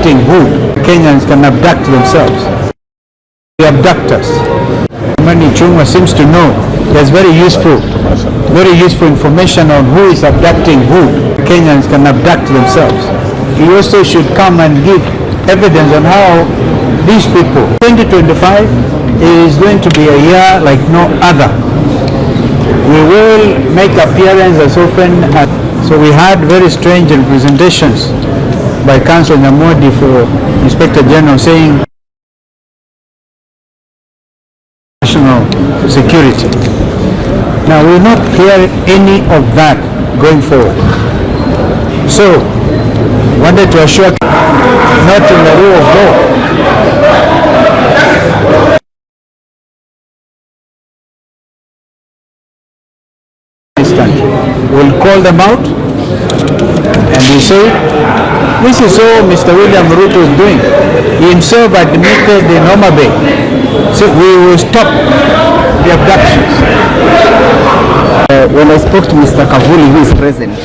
abducting who? Kenyans can abduct themselves. The abductors. Ichungwah seems to know there's very useful information on who is abducting who. Kenyans can abduct themselves. He also should come and give evidence on how these people. 2025 is going to be a year like no other. We will make appearance as often as. So we had very strange representations by Council Nyamodi for Inspector General saying national security. Now we will not hear any of that going forward. So wanted to assure not in the rule of law. This country. We'll call them out and we say this is all Mr. William Ruto is doing. He himself admitted in Homa Bay. So we will stop the abductions. When I spoke to Mr. Kavuli, who is present,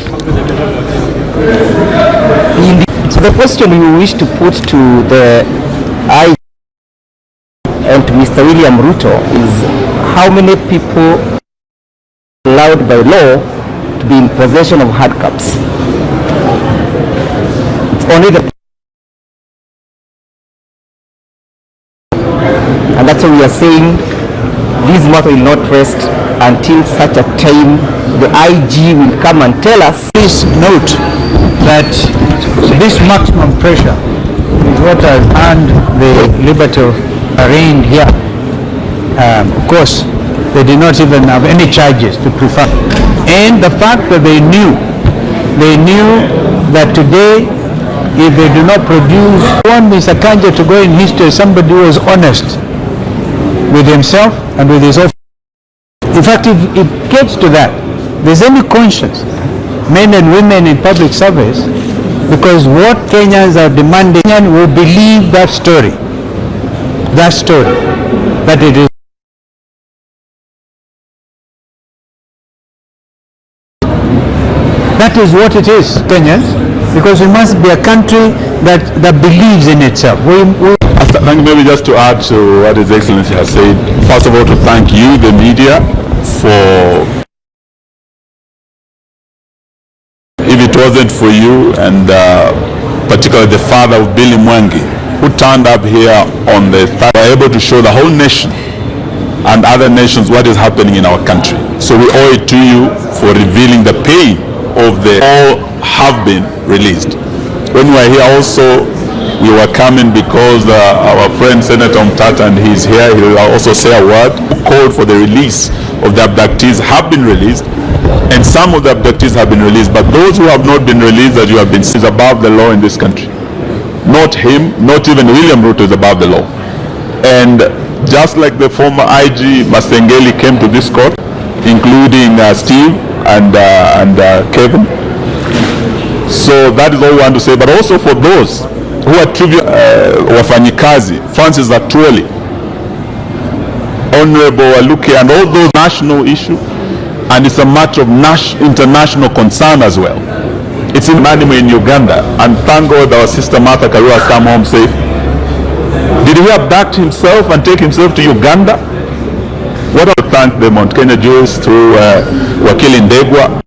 so the question we wish to put to the I and to Mr. William Ruto is how many people allowed by law to be in possession of hard caps? It's only the, and that's why we are saying this matter will not rest until such a time the IG will come and tell us. Please note that this maximum pressure is what has earned the liberty of arraigned here. Of course, they did not even have any charges to prefer. And the fact that they knew that today, if they do not produce, want Mr. Kanja to go in history as somebody who was honest with himself and with his office. In fact, if it gets to that, there's any conscience, men and women in public service, because what Kenyans are demanding will believe that story, that it is. That is what it is, Kenyans, because we must be a country that believes in itself. Maybe just to add to what His Excellency has said, first of all to thank you, the media, for, if it wasn't for you and particularly the father of Billy Mwangi, who turned up here on the third, were able to show the whole nation and other nations what is happening in our country. So we owe it to you for revealing the pain of the all have been released. When we were here also, we were coming because our friend Senator Mtata, and he's here, he will also say a word, called for the release of the abductees have been released, and some of the abductees have been released, but those who have not been released, that you have been, is above the law in this country. Not him, not even William Ruto is above the law. And just like the former IG Masengeli came to this court, including Steve and Kevin. So that is all we want to say. But also for those who are trivial, wafanyikazi, Francis Atwoli, Honorable Aluke, and all those national issue, and it's a matter of international concern as well. It's in Manimo in Uganda, and thank God our sister Martha Karua has come home safe. Did he abduct himself and take himself to Uganda? What I thank the Mount Kenya Jews through Wakili Ndegwa.